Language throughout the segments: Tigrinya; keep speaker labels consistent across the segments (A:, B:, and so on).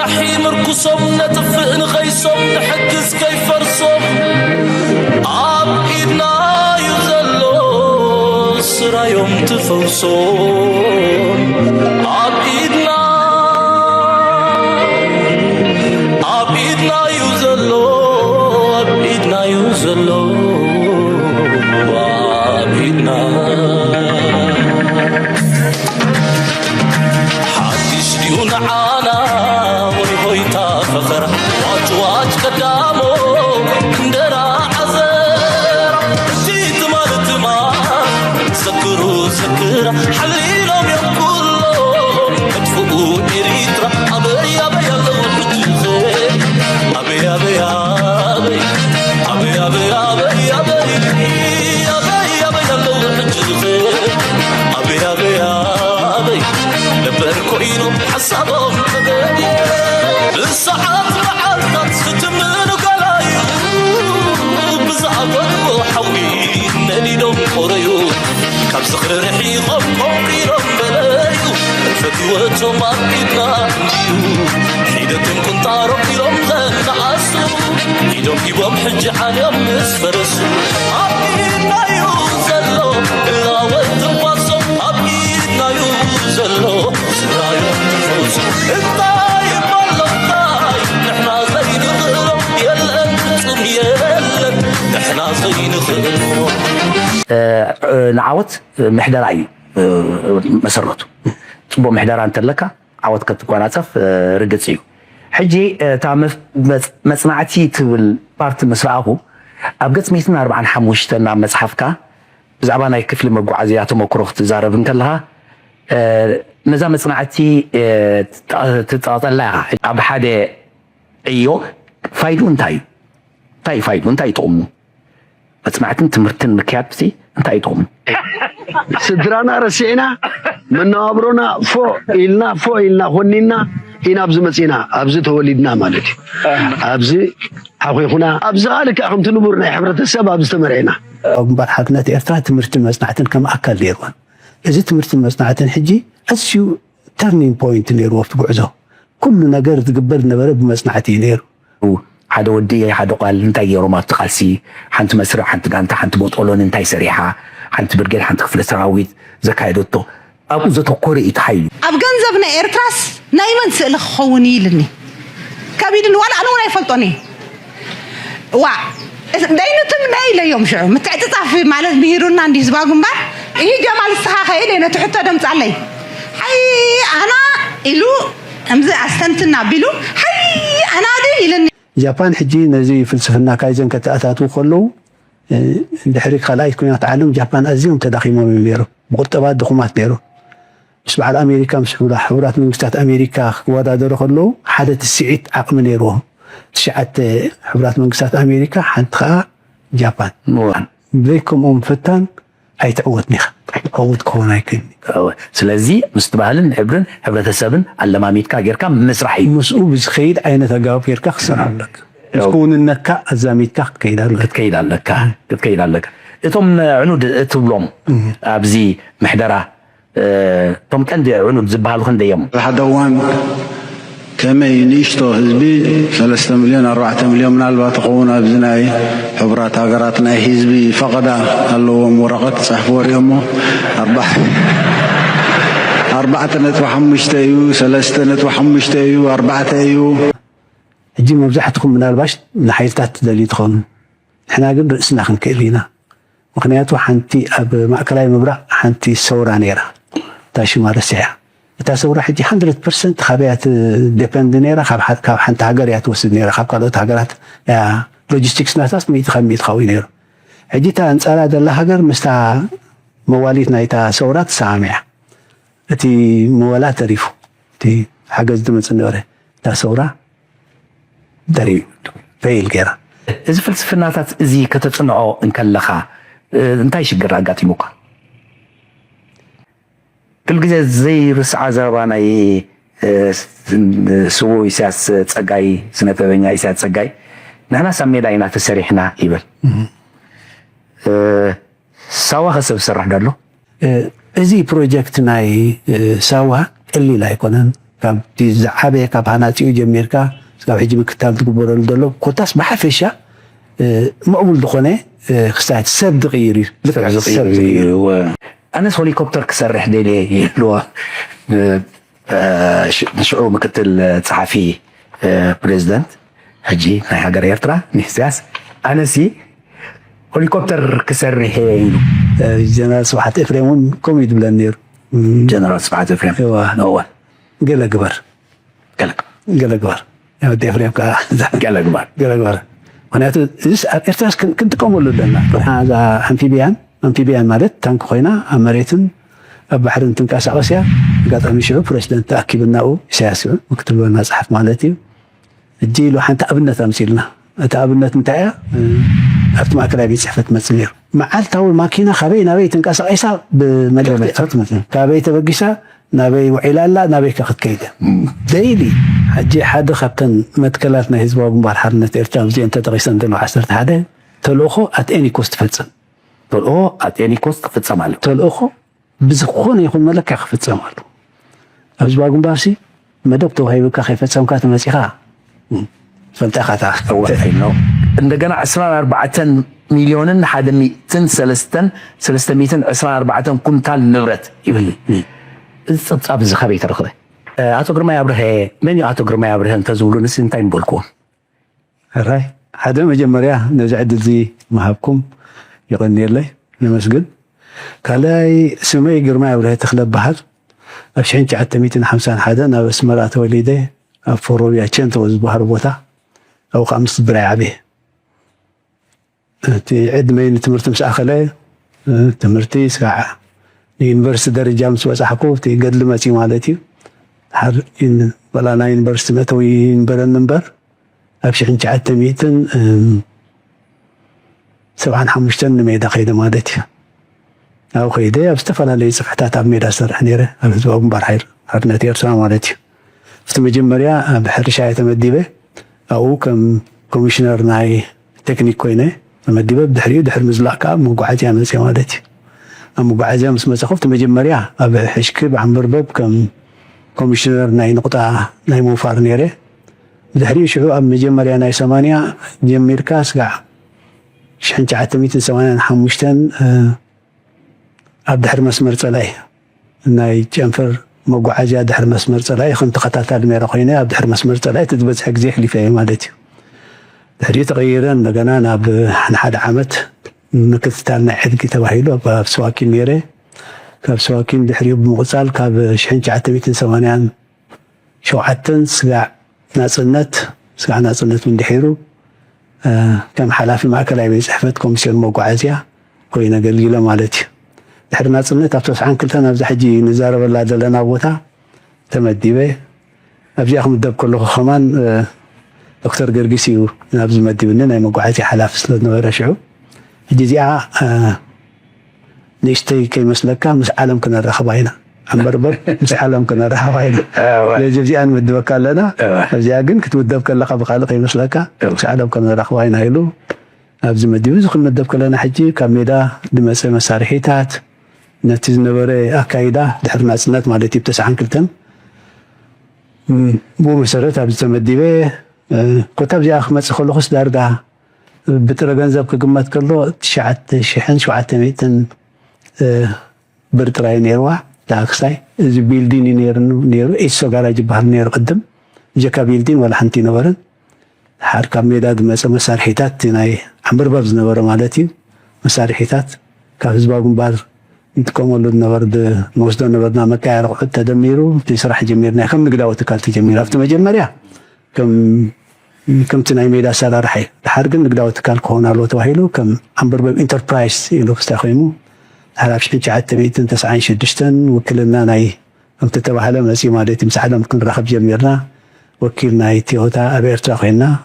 A: رحيم ركسهم نطفئ نخيسهم نحجز كيفرسهم عبيدنا يزلو سرايهم تفوسهم عبيدنا يزلو عبيدنا يزلو عبيدنا حدش ديون عانا ويهويتا فخرة واج قدامو اندرا عزر جيت مالت ما سكروا سكرة حليلهم يقولون ادفقوا إريترا أبي أبي الله الجزي أبي أبي أبي أبي أبي أبي أبي أبي أبي الله الجزي أبي أبي أبي لبركو إنو حسابهم تبدي الساعات معلقات ختمن وقلايو بزعبت وحوين نليلهم قريو كم صخر رحيقهم قوقيرهم بلايو الفتواتهم عبيدنا نيو حيدتهم كنت عرب إلهم غن عسو حيدهم جيبهم حج عليهم نسفرسو عبيدنا يوزلو إلا وانتواصو عبيدنا يوزلو سرايهم نفوسو الطايب والله الطايب نحنا زي نغلو يلا انتم يلا نحنا زي نغلو
B: نعوت محدر عي مسرته تبو محدر انت لك عوت كتكوناتف رقصيو حجي تاع مسمعتي تول بارت مسرعه ابقت 145 نا مصحفكا بزعبا ناي كفل مغعزيات مكروخ تزارب انكلها نزا مسمعتي تطلع اب حدا ايو فايدو انتاي فايدو انتاي طومو مسمعتن تمرتن مكيابتي انتاي طومو
C: سدرانا رسينا من نابرونا فوق إلنا خنينا إنا أبز مسينا أبز تولدنا مالك أبز حقيقنا أبز قالك أخم تنبرنا حبرة السبب أبز تمرينا
D: أقبل حقنات إرتاح تمرت المصنعتين كما أكل ليروان إذا تمرت المصنعتين حجي أسيو ترنين بوينت ليرو في بعزه كل نجار تقبل نبرة بمصنعتين ليرو
B: حدا ودي حدا قال انتي يرو ما تقاسي حنت مسرح حنت قانتا حنت بطولون انتي سريحة حنت برجل حنت خفل سراويت زكايدوتو أبو زتو قوري يتحيلي
E: أب جنزبنا إيرتراس نايمن سأل خوني لني كبير الولا أنا ولا يفلطني داينتن مايل يوم شعو متعتطع في معلش بيرونا عندي زباقهم بار إيه جمال الصحاحة إلي نتحطها دمت علي حي أنا إلو أمزي أستنتنا بيلو حي أنا دي إلني
D: جابان حجي نزي فلسفنا كايزن كتأتاتو خلو دحريك خلايت كنا تعلم جابان أزيهم تداخيمهم بيرو بقطبات دخومات بيرو مش بعد أمريكا مش حورات من مستات أمريكا ودا دور خلو حدث السعيد عقم نيروهم تشعت حورات من مستات أمريكا حنتخا جابان بليكم فتان أي تعودني عود كونا يكني
B: سلازي مستبهلن عبرن حبرة السبن على ما ميتكا غيركا مسرحي
D: مسؤول بخير أين تجاوب غيركا خسر لك تكون النكا أزاميتكا
B: كيدا لك إتم عنود تبلوم أبزي محدرة تم كان دي عنود زبالو خن ديم
F: حدوان كما ينيشتو حزبي 3 مليون 4 مليون من البات قونا بزناي حبرات هاجراتنا حزبي فقد اللهم ورقه صحفور يومو 4
D: هجي مبزحتكم من الباش نحيلتات دليل تخون احنا قبل رأسنا خنكيلينا مقنياتو حنتي اب مأكلاي مبرع حنتي سورا نيرا تاشي مارسيا تا سورا حجي 100% خبيات ديبند نيرا خاب حنت هاجر يتوسد نيرا خاب قالت هاجرات يا لوجيستكس ناساس 100 خوي نيرا حجي تا انصارا دلا هاجر مستا مواليت نايتا سورات سامع اتي موالات ريفو تي حاجز دمص نيرا تا سورا دري فيل كيرا
B: إذا فلسفناتات إزي كتتصنعو انكلخا انتاي شجر أقاتيموكا كل جزء زي رسعة زرباناي سوو إساس تساقاي سنة بينا إساس تساقاي نحنا سمي داينا تسريحنا إيبل سوا خسب سرح دارلو
D: إزي بروجكت ناي سوا اللي لا يكونن ካብቲ ዝዓበየ ካብ ሃናፂኡ ጀሚርካ እስካብ ሕጂ ምክታል ትግበረሉ ዘሎ ኮታስ ብሓፈሻ مقبول دخونه خسات سد غيري
B: أنا هليكوبتر كسرح ديلي يلو نشعو مكتل صحفي بريزيدنت حجي هاي حاجة يرترا نحساس أنا سي هليكوبتر كسرح يلو
D: جنرال سبحات إفريمون كوميد بلانير
B: جنرال سبحات إفريم
D: هو قال قبر قال قبر يا ودي إفريم قال قبر ምክንያቱ ኤርትራስ ክንጥቀመሉ ኣለና እዛ ኣምፊቢያን ማለት ታንክ ኮይና ኣብ መሬትን ኣብ ባሕርን ትንቀሳቀስ እያ ኣጋጣሚ ሽዑ ፕሬዚደንት ተኣኪብናኡ ኢሳያስ ምክትል ዋና ጸሓፍ ማለት እዩ እጂ ኢሉ ሓንቲ ኣብነት ኣምፂልና እታ ኣብነት እንታይ እያ ኣብቲ ማእከላይ ቤት ፅሕፈት መፅእ ነይሩ መዓልታዊ ማኪና ካበይ ናበይ ትንቀሳቀሳ ብመለክትታት ካበይ ተበጊሳ ናበይ ውዒላ ኣላ ናበይ ካ ክትከይድ ደይሊ ሕጂ ሓደ ካብተን መትከላት ናይ ህዝባዊ ግንባር ሓርነት ኤርትራ ብዚአን ተጠቂሰን ዘሎ 11 ተልእኮ ኣት ኤኒ ኮስት ትፈፅም ተልእኮ ኣት ኤኒ ኮስት ክፍፀም ኣሎ ተልእኮ ብዝኾነ ይኹን መለክዕ ክፍፀም ኣሎ ኣብ ህዝባዊ ግንባር ሲ መደብ ተዋሂብካ ከይፈፀምካ ተመፂኻ ፈልጠኻታ
B: ነው እንደገና 14 ሚሊዮን 1,324 ኩንታል ንብረት ይብል ጽብጻብ ዝኸበይ ተረኽበ አቶ ግርማይ አብርሄ ምን አቶ ግርማይ አብርሄ እንተዝብሉንስ እንታይ ንበልኩም
D: ራይ ሓደ መጀመርያ ነዚ ዕድል እዚ መሃብኩም ይቕኒየለይ ንመስግን ካልኣይ ስመይ ግርማይ አብርሄ ተክለ በሃል ኣብ 1951 ናብ ኣስመራ ተወሊደ ኣብ ፎሮብያ ቸንቶ ዝበሃል ቦታ ኣብኡ ከዓ ምስ ብራይ ዓብየ እቲ ዕድመይ ንትምህርቲ ምስ ኣኸለ ትምህርቲ ስካዕ ንዩኒቨርሲቲ ደረጃ ምስ በፃሕኩ እቲ ገድሊ መፂ ማለት እዩ حر إن ولا ناين برست متوين برن نمبر أبشر إن جعلت ميتن 57 ميدا خيدة مادتي أو خيدة أبستفعل على صفحات عميدا سرح نيره أبزوج برحير هرنا تير سلام مادتي فتم جمريا بحر شاية مديبة أو كم كوميشنر ناي تكنيك كوينة مديبة بدحريو دحر مزلاقة مقعدي عمل سي مادتي مقعدي عمل مسخفت مجمريا أبحشكب عم بربب كم كوميشنر ناي نقطة ناي موفار نيره بدحري شعو أم مجمريا ناي 8 جمير كاس قاع شحن تعتميت 85 أبدحر مسمر صلاي ناي جنفر موقعجا دحر مسمر صلاي خنت قطعتا الميرا خوينه أبدحر مسمر صلاي تدبز حق زي حليفه مالتي دحري تغييرا لقنا ناب حد عامت نكتتالنا حدقي تواهيلو بسواكي ميره كاب سواكين دحريو بمغصال كاب شحن 980 شوعتن سقع ناصنت من دحيرو كم حلافي معكلاي بيت صحفت كوميسيون موقعازيا كوينا قليله مالتي دحر ناصنت ابتوس عن كلتنا ابز حجي نزارب الله دلنا بوتا تمديبه ابزي اخ مدب كله خمان دكتور قرقسيو ابز مديبنا ناي موقعازي حلاف سلدنا ورشعو جزيعه نشتي كي مسلكا مس عالم كنا رخباينا عمبربر مس عالم كنا رخباينا لجزي ان مدبك لنا جا كن كتودبك لقب خالق مسلكا مس عالم كنا رخباينا هيلو ابز مديوز كنا مدبك لنا حجي كميدا دمس مسارحيتات نتيز نبره اكايدا دحرنا سنات مالتي بتسعن كلتن بو مسرت ابز مديبه كتاب جا اخمس خلص داردا بتر ገንዘብ كقمت كله 9,700 برتراي نيروا تاكساي زي بيلدين نيرو إيسو غاراج بحر نيرو قدم جاكا بيلدين ولا حنتي نورن حركة ميداد مسارحيتات ناي عمبر بابز نورو مالتي مسارحيتات كافزبا قنبار نتكومولو نورد موسدو نوردنا مكاير وحد تدميرو تسرح جميرنا كم نقداو تكالتي جمير أفتو مجمريا كم تناي ميدا سالارحي حرقن نقداو تكال كونا لو توهيلو كم عمبر باب انتربرايز يلو بستخيمو هلا بشكل جعلت ميتن 96 وكلنا ناي أنت تبعها مسي مالتي مساعدة ممكن رخب جميرنا وكيلنا تيوتا أبيرترا خينا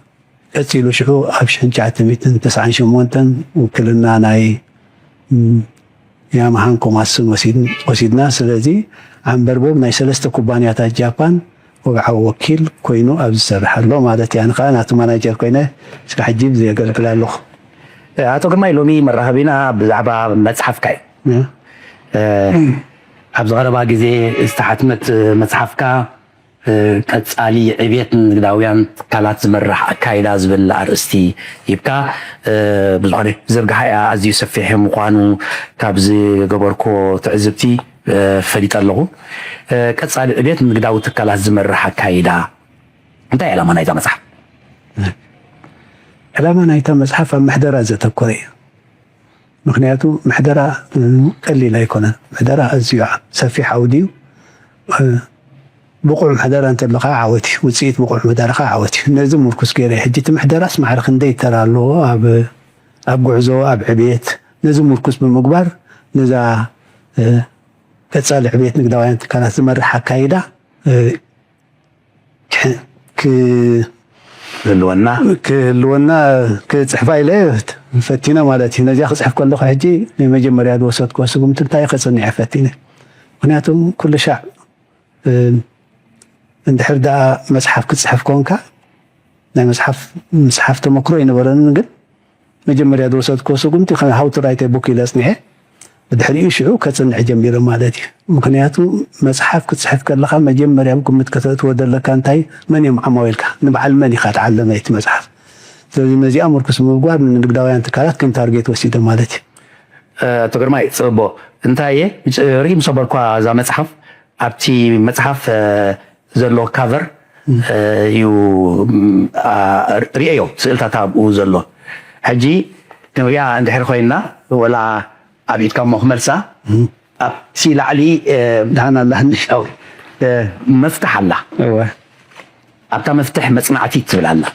D: أتيلو شحو بشكل جعلت ميتن 98 وكلنا ناي يا مهانكم عسن وسيدنا سلازي عم بربوب ناي 3 كوبانيات جابان وقع وكيل كوينو أبز سرح الله مالتي يعني قناة ماناجر كوينه سكحجيب زي قلت له لخ
B: أتو قرماي لومي مرة هبينا بلعبة متحف كاي أبز غربا جزي استحتمت متحفكا ቀጻሊ ዕቤት ንግዳውያን ትካላት ዝመራሕ ኣካይዳ ዝብል ኣርእስቲ ይብካ ብዙሕ ዝርግሓያ ኣዝዩ ሰፊሕ ምኳኑ ካብዚ ገበርኮ ትዕዝብቲ ፈሊጥ ኣለኹ ቀጻሊ ዕቤት ንግዳዊ ትካላት ዝመራሕ ኣካይዳ እንታይ ዕላማ ናይታ መፅሓፍ
D: ዕላማ ናይታ መፅሓፍ ኣብ ምሕደራ ዘተኮረ እዩ ምክንያቱ ምሕደራ ቀሊል ኣይኮነን ምሕደራ ኣዝዩ ሰፊሕ ዓውዲ እዩ ብቁዕ ምሕደራ እንተለካ ዓወት እዩ ውፅኢት ብቁዕ ምሕደራካ ዓወት እዩ ነዚ ምርኩስ ገይረ ሕጂ እቲ ምሕደራስ ማዕረ ክንደይ ተራ ኣለዎ ኣብ ጉዕዞ ኣብ ዕብየት ነዚ ምርኩስ ብምግባር ነዛ ቀጻሊ ዕብየት ንግዳውያን ትካላት ዝመርሕ ኣካይዳ ክህልወና ክፅሕፋ ኢለ ፈቲነ ማለት እዩ ነዚያ ክፅሕፍ ከለኹ ሕጂ ናይ መጀመርያ ዝወሰድክዎ ስጉምቲ እንታይ ከፀኒዐ ፈቲነ ምክንያቱም ኩሉ ሻዕ እንድሕር ደኣ መፅሓፍ ክትፅሕፍ ኮንካ ናይ መፅሓፍ ተመክሮ ይነበረን ግን መጀመርያ ዝወሰድክዎ ስጉምቲ ሃው ቱ ራይት ቡክ ኢለ ፅኒሐ ብድሕሪኡ ሽዑ ከፅንዕ ጀሚረ ማለት እዩ ምክንያቱ መፅሓፍ ክትፅሕፍ ከለካ መጀመርያ ግምት ከተእትዎ ዘለካ እንታይ መን እዮም ዓማዊልካ ንበዓል መን ኢኻ ትዓለመ እቲ መፅሓፍ ስለዚ ነዚኣ ምርኩስ ብምግባር ንንግዳውያን ትካላት ከም ታርጌት ወሲደ ማለት እዩ
B: ኣቶ ግርማይ ፅቦ እንታይ እየ ርሂም ሰበርኳ እዛ መፅሓፍ ኣብቲ መፅሓፍ ዘሎ ካቨር እዩ ርአዮ ስእልታት ኣብኡ ዘሎ ሕጂ ንሪኣ እንድሕር ኮይና ወላ ኣብ ኢድካ እሞ ክመልሳ ኣብቲ ላዕሊ
D: ድሓና ኣላህኒ
B: መፍትሕ ኣላ ኣብታ መፍትሕ መፅናዕቲ ትብል ኣላ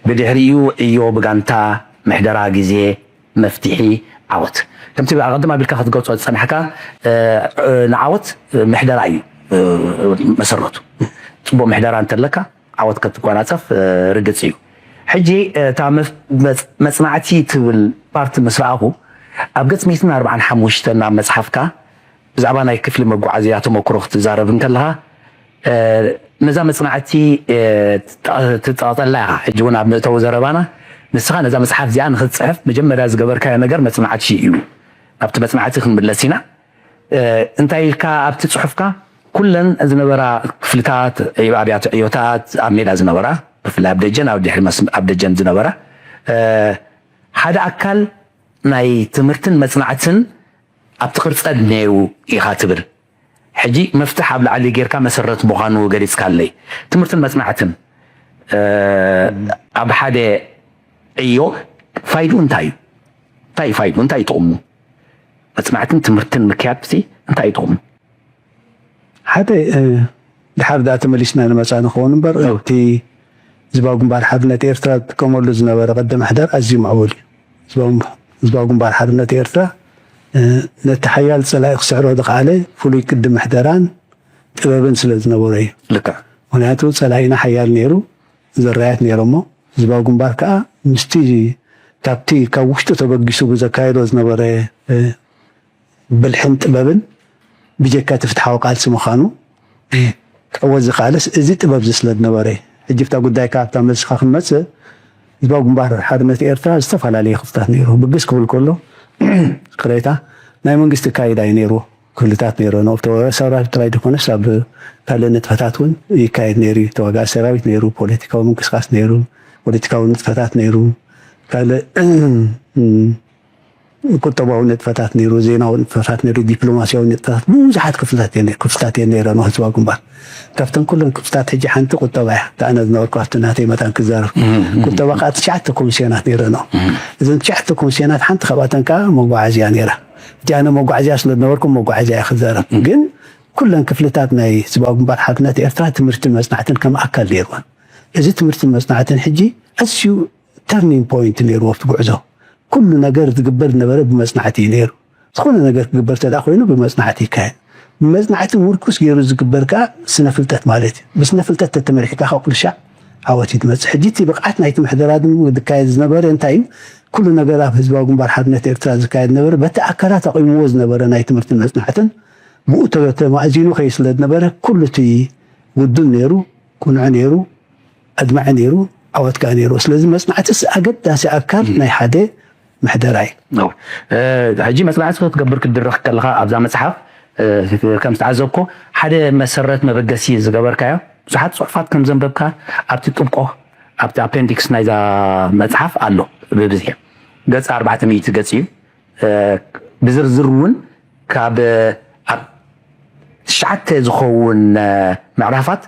B: ብድሕሪኡ ዕዮ ብጋንታ ምሕደራ ግዜ መፍትሒ ዓወት ከምቲ ቀደም ኣቢልካ ክትገልፆ ዝፀኒሕካ ንዓወት ምሕደራ እዩ መሰረቱ ፅቡቅ ምሕደራ እንተለካ ዓወት ክትጓናፀፍ ርግፅ እዩ ሕጂ እታ መፅናዕቲ ትብል ፓርቲ ምስ ረኣኹ ኣብ ገፅ 145 ናብ መፅሓፍካ ብዛዕባ ናይ ክፍሊ መጓዓዝያ ተመክሮ ክትዛረብ ከለካ ነዛ መፅናዕቲ ትጠቕጠላ ኢኻ ሕጂ እውን ኣብ ምእተው ዘረባና ንስኻ ነዛ መፅሓፍ እዚኣ ንክትፅሕፍ መጀመርያ ዝገበርካዮ ነገር መፅናዕቲ እዩ ኣብቲ መፅናዕቲ ክንምለስ ኢና እንታይ ኢልካ ኣብቲ ፅሑፍካ ኩለን ዝነበራ ክፍልታት ኣብያተ ዕዮታት ኣብ ሜዳ ዝነበራ ብፍላይ ኣብ ደጀን ኣብ ድሕሪ ኣብ ደጀን ዝነበራ ሓደ ኣካል ናይ ትምህርትን መፅናዕትን ኣብቲ ቅርፀት ነይሩ ኢኻ ትብል ሕጂ መፍትሕ ኣብ ላዕሊ ጌርካ መሰረት ምዃኑ ገሊፅካ ኣለይ ትምህርትን መፅናዕትን ኣብ ሓደ ዕዮ ፋይዱ እንታይ እዩ እንታይ ፋይዱ እንታይ ይጥቕሙ መፅናዕትን ትምህርትን ምክያድ እንታይ ይጥቕሙ
D: ሓደ ድሓር ዳኣ ተመሊስና ንመፃ ንኸውን እምበር እቲ ህዝባዊ ግንባር ሓርነት ኤርትራ ዝጥቀመሉ ዝነበረ ቀዳም ምሕደር ኣዝዩ ምዕቡል እዩ ህዝባዊ ግንባር ሓርነት ኤርትራ ነቲ ሓያል ፀላኢ ክስዕሮ ዝከኣለ ፍሉይ ቅዲ ምሕደራን ጥበብን ስለ ዝነበረ እዩ ምክንያቱ ፀላኢና ሓያል ነይሩ ዘራያት ነይሮሞ ህዝባዊ ግንባር ከዓ ምስቲ ካብቲ ካብ ውሽጡ ተበጊሱ ብዘካየዶ ዝነበረ ብልሕን ጥበብን ብጀካ ትፍትሓዊ ቃልሲ ምዃኑ ክዕወት ዝከኣለስ እዚ ጥበብ ስለ ዝነበረ ሕጂ ብታ ጉዳይ ከዓ ኣብታ መልስካ ክንመፅእ ህዝባዊ ግንባር ሓርነት ኤርትራ ዝተፈላለየ ክፍልታት ነይሩ ብግስ ክብል ከሎ ቅሬታ ናይ መንግስቲ ካይዳ እዩ ነይሩ ክፍልታት ነይሩ ሰራዊት ጥራይ ድኮነስ ኣብ ካልእ ንጥፈታት እውን ይካየድ ነይሩ እዩ ተዋጋኢ ሰራዊት ነይሩ ፖለቲካዊ ምንቅስቃስ ነይሩ ፖለቲካዊ ንጥፈታት ነይሩ ካልእ ቁጠባዊ ንጥፈታት ነይሩ ዜናዊ ንጥፈታት ነይሩ ዲፕሎማሲያዊ ንጥፈታት ብዙሓት ክፍልታት እየን ነይረን ህዝባዊ ግንባር ካብተን ኩለን ክፍልታት ሕጂ ሓንቲ ቁጠባ እያ ኣነ ዝነበርኩ ኣብቲ ናተይ መጠን ክዛረብ ቁጠባ ከዓ 9 ኮሚስዮናት ነይረን እዘን 9 ኮሚስዮናት ሓንቲ ካብኣተን ከዓ መጓዓዝያ ነይራ ሕጂ ኣነ መጓዓዝያ ስለ ዝነበርኩ መጓዓዝያ እየ ክዛረብ ግን ኩለን ክፍልታት ናይ ህዝባዊ ግንባር ሓርነት ኤርትራ ትምህርትን መፅናዕትን ከም ኣካል ነይርዎን እዚ ትምህርትን መፅናዕትን ሕጂ ኣዝዩ ተርኒንግ ፖይንት ነይርዎ ኣብቲ ጉዕዞ ኩሉ ነገር ዝግበር ዝነበረ ብመፅናዕቲ እዩ ነይሩ ዝኾነ ነገር ክግበር ተዳ ኮይኑ ብመፅናዕቲ ይካየድ ብመፅናዕቲ ምርኩስ ገይሩ ዝግበር ከዓ ስነ ፍልጠት ማለት እዩ ብስነ ፍልጠት ተተመሪሕካ ካብ ኩሉ ሻዕ ዓወት እዩ ትመፅእ ሕጂ እቲ ብቕዓት ናይቲ ምሕደራ ዝካየድ ዝነበረ እንታይ እዩ ኩሉ ነገር ኣብ ህዝባዊ ግንባር ሓርነት ኤርትራ ዝካየድ ነበረ በቲ ኣካላት ኣቂምዎ ዝነበረ ናይ ትምህርትን መፅናዕትን ብኡ ተማእዚኑ ከይ ስለ ዝነበረ ኩሉ እቲ ውዱን ነይሩ ቁኑዕ ነይሩ ኣድማዒ ነይሩ ዓወት ከዓ ነይሩ ስለዚ መፅናዕትስ ኣገዳሲ ኣካል ናይ ሓደ ምሕደራ እዩ
B: ሕጂ መፅናዕቲ ክትገብር ክድርኽ ከለካ ኣብዛ መፅሓፍ ከም ዝተዓዘብኮ ሓደ መሰረት መበገሲ ዝገበርካዮ ብዙሓት ፅሑፋት ከም ዘንበብካ ኣብቲ ጥብቆ ኣብቲ ኣፔንዲክስ ናይዛ መፅሓፍ ኣሎ ብብዝሒ ገጽ 400 ገጽ እዩ ብዝርዝር እውን ካብ 9 ዝኸውን ምዕራፋት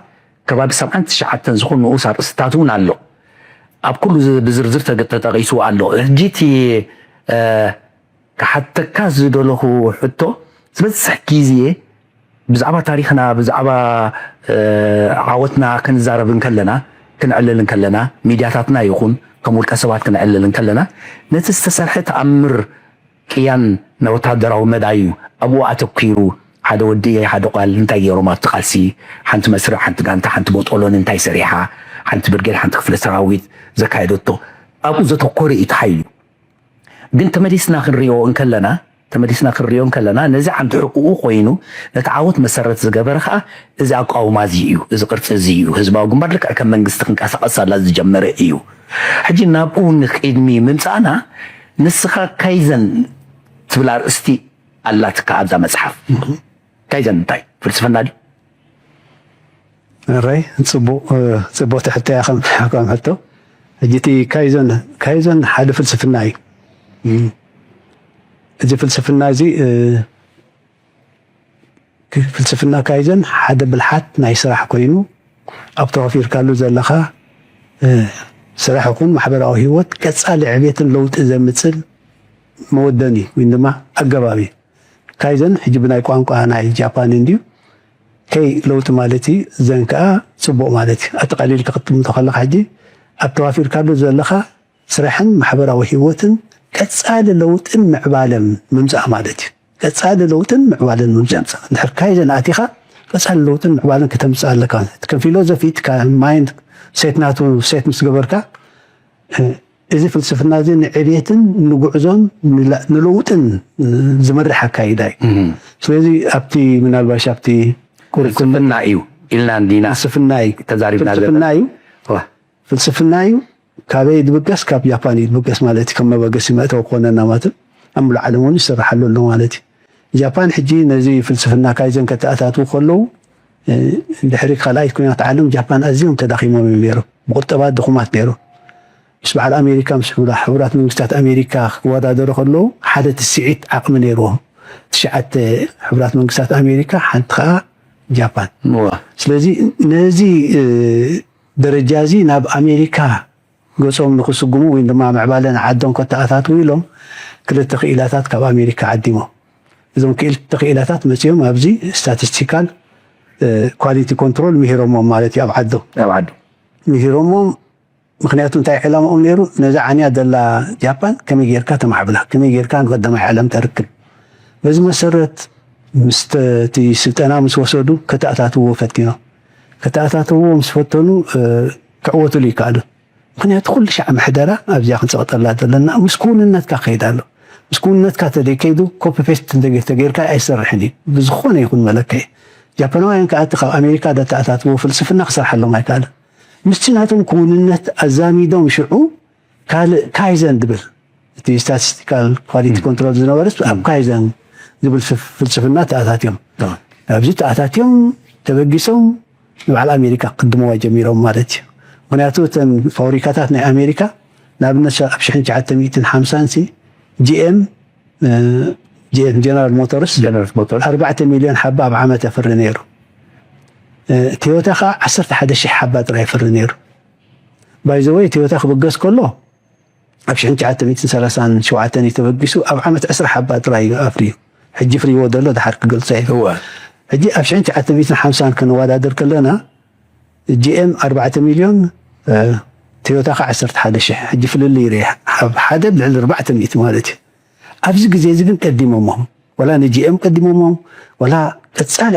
B: ከባቢ 79 ዝኾኑ ንኡስ ኣርእስታት እውን ኣሎ ኣብ ኩሉ ብዝርዝር ተጠቂሱ ኣሎ ሕጂቲ ካሓተካ ዝደለኹ ሕቶ ዝበዝሕ ግዜ ብዛዕባ ታሪክና ብዛዕባ ዓወትና ክንዛረብ ከለና ክንዕልል ከለና ሚድያታትና ይኹን ከም ውልቀ ሰባት ክንዕልል ከለና ነቲ ዝተሰርሐ ተኣምር ቅያን ወታደራዊ መዳዩ ኣብኡ ኣተኪሩ ሓደ ወዲ ሓደ ጓል እንታይ ገይሮም ኣብቲ ቃልሲ ሓንቲ መስርዕ ሓንቲ ጋንታ ሓንቲ ቦጦሎን እንታይ ሰሪሓ ሓንቲ ብርጌድ ሓንቲ ክፍለ ሰራዊት ዘካየደቶ ኣብኡ ዘተኮረ እዩ ተሓይሉ ግን ተመሊስና ክንሪኦ ከለና ነዚ ዓንዲ ሕቁቁ ኮይኑ ነቲ ዓወት መሰረት ዝገበረ ከዓ እዚ ኣቃውማ እዚ እዩ እዚ ቅርፂ እዚ እዩ ህዝባዊ ግንባር ልክዕ ከም መንግስቲ ክንቀሳቀሳላ ዝጀመረ እዩ ሕጂ ናብኡ ንቅድሚ ምምፃእና ንስኻ ካይዘን ትብል ኣርእስቲ ኣላትካ ኣብዛ መፅሓፍ ካይዘን እንታይ ፍልስፍና ድዩ
D: ራይ ፅቡቅ ትሕተ ኢኻ ከም ሕቶ ሕጂ እቲ ካይዘን ሓደ ፍልስፍና እዩ እዚ ፍልስፍና እዚ ፍልስፍና ካይዘን ሓደ ብልሓት ናይ ስራሕ ኮይኑ ኣብ ተዋፊርካሉ ዘለኻ ስራሕ ይኹን ማሕበራዊ ሂወት ቀፃሊ ዕብየትን ለውጢ ዘምፅል መወደኒ ወይ ድማ ኣገባቢ ካይዘን ሕጂ ብናይ ቋንቋ ናይ ጃፓን እንድዩ ከይ ለውጢ ማለት እዩ ዘን ከዓ ፅቡቅ ማለት እዩ ኣጠቃሊል ክጥምቶ ከለካ ሕጂ ኣብ ተዋፊርካሉ ዘለኻ ስራሕን ማሕበራዊ ሂወትን ቀፃሊ ለውጥን ምዕባለን ምምፃእ ማለት እዩ ቀፃሊ ለውጥን ምዕባለን ምምፃእ እንድሕር ካይዘን ኣቲኻ ቀፃሊ ለውጥን ምዕባለን ከተምፅእ ኣለካ ከም ፊሎዞፊት ማይንድ ሴትናቱ ሴት ምስ ገበርካ እዚ ፍልስፍና እዚ ንዕብየትን ንጉዕዞን ንለውጥን ዝመርሕ ኣካይዳ እዩ ስለዚ ኣብቲ ምናልባሽ ኣብቲ
B: ፍልስፍና እዩ ኢልና እንዲና ፍልስፍና
D: እዩ ካበይ ድብገስ ካብ ጃፓን ድብገስ ማለት ከም መበገሲ መእተዊ ኮነና ማለት ኣብ ሙሉእ ዓለም እውን ይስራሓሉ ኣሎ ማለት እዩ ጃፓን ሕጂ ነዚ ፍልስፍና ካይዘን ከተኣታትው ከለዉ ድሕሪ ካልኣይ ኩናት ዓለም ጃፓን ኣዝዮም ተዳኺሞም እዮም ነይሮም ብቁጠባት ድኹማት ነይሮም ምስ በዓል ኣሜሪካ ምስ ሕቡራት መንግስታት ኣሜሪካ ክወዳደሩ ከለዉ ሓደ ትስዒት ዓቕሚ ነይርዎም 9 ሕቡራት መንግስታት ኣሜሪካ ሓንቲ ከዓ ጃፓን ስለዚ ነዚ ደረጃ እዚ ናብ ኣሜሪካ ገጾም ንክስጉሙ ወይ ድማ ምዕባለን ዓዶም ከተኣታትው ኢሎም ክልተ ክኢላታት ካብ ኣሜሪካ ዓዲሞም እዞም ክልተ ክኢላታት መፅኦም ኣብዚ ስታቲስቲካል ኳሊቲ ኮንትሮል ምሂሮሞም ማለት እዩ ኣብ ዓዶ ምሂሮሞም ምክንያቱ እንታይ ዕላምኦም ነይሩ ነዛ ዓንያ ዘላ ጃፓን ከመይ ጌርካ ተማዕብላ ከመይ ጌርካ ንቀዳማይ ዓለም ተርክብ በዚ መሰረት ምስቲ ስልጠና ምስ ወሰዱ ከተኣታትውዎ ፈቲኖም ከተኣታትውዎ ምስ ፈተኑ ክዕወትሉ ይከኣሉ ምክንያቱ ኩሉ ሻዕ ምሕደራ ኣብዚያ ክንፀቕጠላ ዘለና ምስኩንነትካ ከይድ ኣሎ ምስኩንነትካ ተደይከይዱ ኮፒ ፔስት ተገይርካ ኣይሰርሕን እዩ ብዝኾነ ይኹን መለክዒ ጃፓናውያን ከዓ ካብ ኣሜሪካ ተኣታትዎ ፍልስፍና ክሰርሓሎም ኣይከኣልን ምስቲ ናቶም ክውንነት ኣዛሚዶም ሽዑ ካልእ ካይዘን ዝብል እቲ ስታቲስቲካል ኳሊቲ ኮንትሮል ዝነበረስ ኣብ ካይዘን ዝብል ፍልስፍና ተኣታትዮም ኣብዚ ተኣታትዮም ተበጊሶም ንበዓል ኣሜሪካ ቅድመዋ ጀሚሮም ማለት እዩ ምክንያቱ እተን ፋብሪካታት ናይ ኣሜሪካ ንኣብነት ኣብ 1950 ጂኤም ጀነራል ሞተርስ 4 ሚልዮን ሓባ ኣብ ዓመት የፍሪ ነይሩ ቶዮታ ከዓ 11,000 ሓባ ጥራይ የፍሪ ነይሩ ባይዘወይ ቶዮታ ክብገስ ከሎ ኣብ 1937 ተበጊሱ ኣብ ዓመት 10 ሓባ ጥራይ ኣፍርዩ ሕጂ ፍርይዎ ዘሎ ድሓር ክገልፆ እዩ ሕጂ ኣብ 1950 ክንወዳደር ከለና ጂኤም 4 ሚልዮን ቶዮታ ከዓ 11,000 ሕጂ ፍልል ይርአ ኣብ ሓደ ብልዕሊ 400 ማለት እዩ ኣብዚ ግዜ እዚ ግን ቀዲሞሞም ወላ ንጂኤም ቀዲሞሞም ወላ ቀፃሊ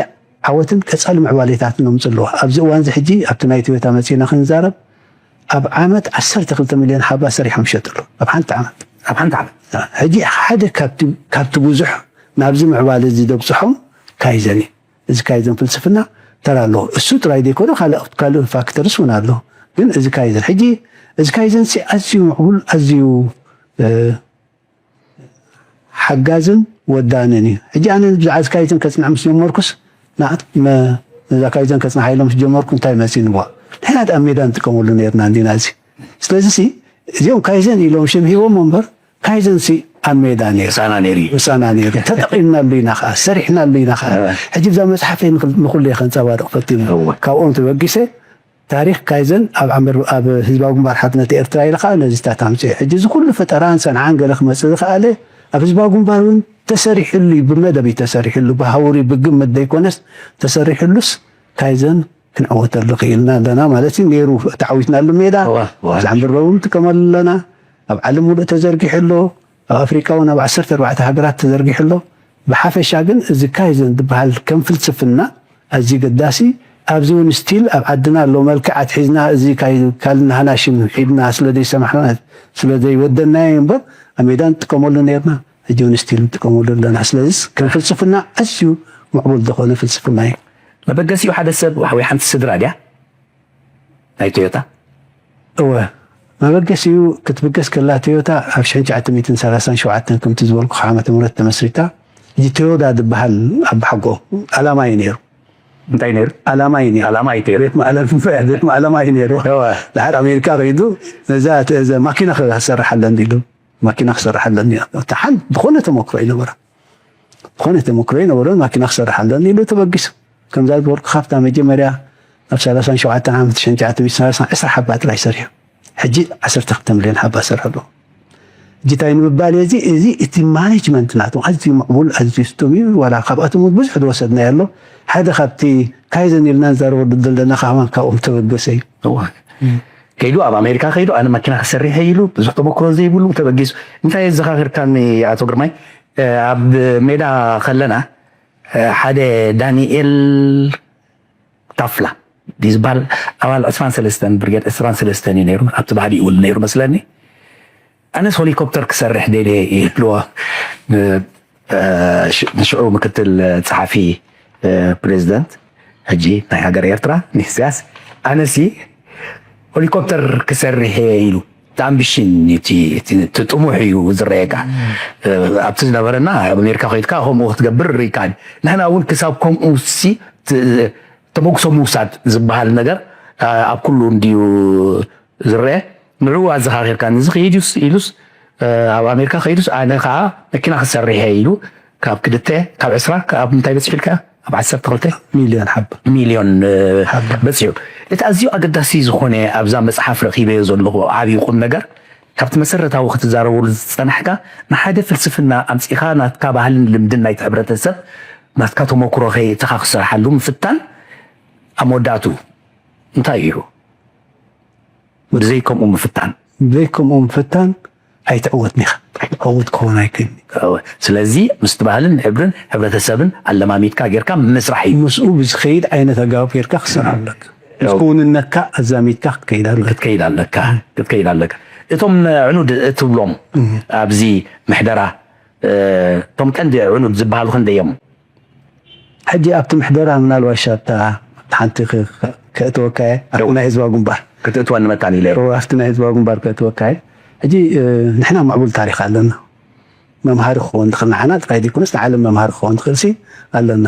D: ዓወትን ቀፃሊ ምዕባለታትን ነው ምፅልዋ ኣብዚ እዋን እዚ ሕጂ ኣብቲ ናይ ቶዮታ መፂና ክንዛረብ ኣብ ዓመት 12 ሚልዮን ሓባ ሰሪሖም ሸጥሉ ኣብ ሓንቲ ዓመት ሕጂ ሓደ ካብቲ ብዙሕ ናብዚ ምዕባለ እዚ ደብፅሖም ካይዘን እዩ እዚ ካይዘን ፍልስፍና ተራ ኣሎ እሱ ጥራይ ዘይኮነ ካልእ ፋክተርስ እውን ኣሎ ግን እዚ ካይዘን ሕጂ እዚ ካይዘን ኣዝዩ ምዕቡል ኣዝዩ ሓጋዝን ወዳንን እዩ ሕጂ ኣነ ብዛዕባ እዚ ካይዘን ከፅንዕ ምስ ጀመርኩስ እዛ ካይዘን ከጽና ሓይሎም ጀመርኩ እንታይ መሲንዋ ንሕና ኣብ ሜዳ ንጥቀመሉ ነርና እንዲና እዚ ስለዚ እዚኦም ካይዘን ኢሎም ሽም ሂቦም እምበር ካይዘን ኣብ ሜዳ ውሳና ነይሩ ተጠቂምናሉ ኢና ከዓ ሰሪሕናሉ ኢና ከዓ ሕጂ ብዛ መፅሓፈ ንኩሉ ከንፀባርቕ ፈቲኑ ካብኦም ተበጊሰ ታሪክ ካይዘን ኣብ ህዝባዊ ግንባር ሓርነት ኤርትራ ኢለ ከዓ ነዚታት ኣምፅኡ ሕጂ እዚ ኩሉ ፈጠራን ሰንዓን ገለ ክመፅእ ዝኸኣለ ኣብ ህዝባዊ ግንባር እውን ተሰሪሕሉ ብመደብ ተሰሪሕሉ ብሃውሪ ብግምት ዘይኮነስ ተሰሪሕሉስ ካይዘን ክንዕወተሉ ክኢልና ኣለና ማለት እዩ ነይሩ ተዓዊትናሉ ሜዳ ዛዕምብረው ንጥቀመሉ ኣለና ኣብ ዓለም ሙሉእ ተዘርጊሕሎ ኣብ ኣፍሪካ እውን ኣብ 14 ሃገራት ተዘርጊሕሎ ብሓፈሻ ግን እዚ ካይዘን ዝበሃል ከም ፍልስፍና ኣዝዩ ገዳሲ ኣብዚ እውን ስቲል ኣብ ዓድና ኣሎ መልክዓት ሒዝና እዚ ካልና ሃናሽም ሒድና ስለዘይሰማሕና ስለዘይወደናዮ እምበር ኣብ ሜዳ ንጥቀመሉ ነርና ሕጂ እውን ስቲል ንጥቀመሉ ኣለና ስለዚ ከም ፍልስፍና ኣዝዩ ምዕቡል ዝኾነ ፍልስፍና እዩ
B: መበገሲ ሓደ ሰብ ወይ ሓንቲ ስድራ ድያ ናይ ቶዮታ
D: እወ መበገሲ ክትብገስ ከላ ቶዮታ ኣብ 1937 ከምቲ ዝበልኩ ዓመተ ምህረት ተመስሪታ እዚ ቶዮታ ዝበሃል ኣብ ሓጎ ዓላማ እዩ ነይሩ
B: እንታይ ነይሩ
D: ዓላማ እዩ ነይሩ
B: ዓላማ እዩ
D: ቤት ዓላማ እዩ ነይሩ ድሓር ኣሜሪካ ከይዱ ነዛ ማኪና ክሰርሓለን ኢሉ ማኪና ክሰርሓለን ሓንቲ ዝኾነ ተመክሮ ይነበረ ማኪና ክሰርሓለን ኢሉ ተበጊሱ ከምዛ ዝበልኩ ካብታ መጀመርያ ኣብ 37 ዓመት 1930 ሓባ ጥራይ ሰሪሑ ሕጂ 12 ሚልዮን ሓባ ሰርሐሉ ጂታይ ንምባል እዚ እቲ ማኔጅመንት ናቱ ኣዝዩ ምዕቡል ኣዝዩ ስቱም እዩ ዋላ ካብኣቶም ብዙሕ ዝወሰድና ያሎ ሓደ ካብቲ ካይዘን ኢልና ንዛረበሉ ዘለና ካብኦም ተበገሰ እዩ ከይዱ ኣብ ኣሜሪካ ከይዱ ኣነ ማኪና ክሰርሐ ኢሉ ብዙሕ ተመክሮ ዘይብሉ ተበጊሱ እንታይ ዘኻኽርካኒ ኣቶ ግርማይ ኣብ ሜዳ ከለና ሓደ ዳንኤል ታፍላ ዲዝባል ኣባል 23 ብርጌድ 23 እዩ ነይሩ ኣብቲ ባህሊ ይውል ነይሩ መስለኒ ኣነስ ሄሊኮፕተር ክሰርሕ ደለ ይብልዎ ንሽዑ ምክትል ፀሓፊ ፕሬዚደንት ሕጂ ናይ ሃገር ኤርትራ ንስያስ ኣነሲ ሄሊኮፕተር ክሰርሕ ኢሉ ኣምቢሽን እቲ ጥሙሕ እዩ ዝረአየካ ኣብቲ ዝነበረና ኣብ ኣሜሪካ ኮይድካ ከምኡ ክትገብር ይከኣል ንሕና እውን ክሳብ ከምኡ ተመጉሶ ምውሳድ ዝበሃል ነገር ኣብ ኩሉ እንድዩ ዝረአ ንዕኡ ኣዘኻኺርካ ንዚ ከይድ ኢሉስ ኣብ ኣሜሪካ ከይዱስ ኣነ ከዓ መኪና ክሰርሐ ኢሉ ካብ 20 ካብ ምንታይ በፂሑ ኢልካ ኣብ 12 ሚልዮን በፂሑ እቲ ኣዝዩ ኣገዳሲ ዝኾነ ኣብዛ መፅሓፍ ረኺበዮ ዘለኹ ዓብዪ ቁም ነገር ካብቲ መሰረታዊ ክትዛረበሉ ዝፀናሕካ ንሓደ ፍልስፍና ኣምፂኻ ናትካ ባህልን ልምድን ናይቲ ሕብረተሰብ ናትካ ተመክሮ ከይትኻ ክስርሓሉ ምፍታን ኣብ መወዳእቱ እንታይ እዩ ብዘይከምኡ ምፍታን ኣይትዕወትኒ ኢኻ ዕውት ክኾን ኣይክእልኒ
B: ስለዚ ምስቲ ባህልን ሕብርን ሕብረተሰብን ኣለማሚትካ ጌርካ ምስራሕ እዩ
D: ምስኡ ብዝኸይድ ዓይነት ኣገባብ ጌርካ ክስራሕ ኣለካ እስኩውንነትካ ኣዛሚትካ ክትከይድ ኣለካ እቶም ዕኑድ እትብሎም ኣብዚ ምሕደራ እቶም ቀንዲ ዕኑድ ዝበሃሉ ክንደዮም ሕጂ ኣብቲ ምሕደራ ምናልባሽ ኣብታ ሓንቲ ከእትወካየ ኣብቲ ናይ ህዝባዊ ግንባር
B: ክትእትወ ንመካኒ ኢለ
D: ኣብቲ ናይ ህዝባዊ ግንባር ከእትወካየ ሕጂ ንሕና ማዕቡል ታሪክ ኣለና መምሃሪ ክኸውን ትኽእል ንዓና ጥራይ ዘይኮነስ ንዓለም መምሃሪ ክኸውን ትኽእል ኣለና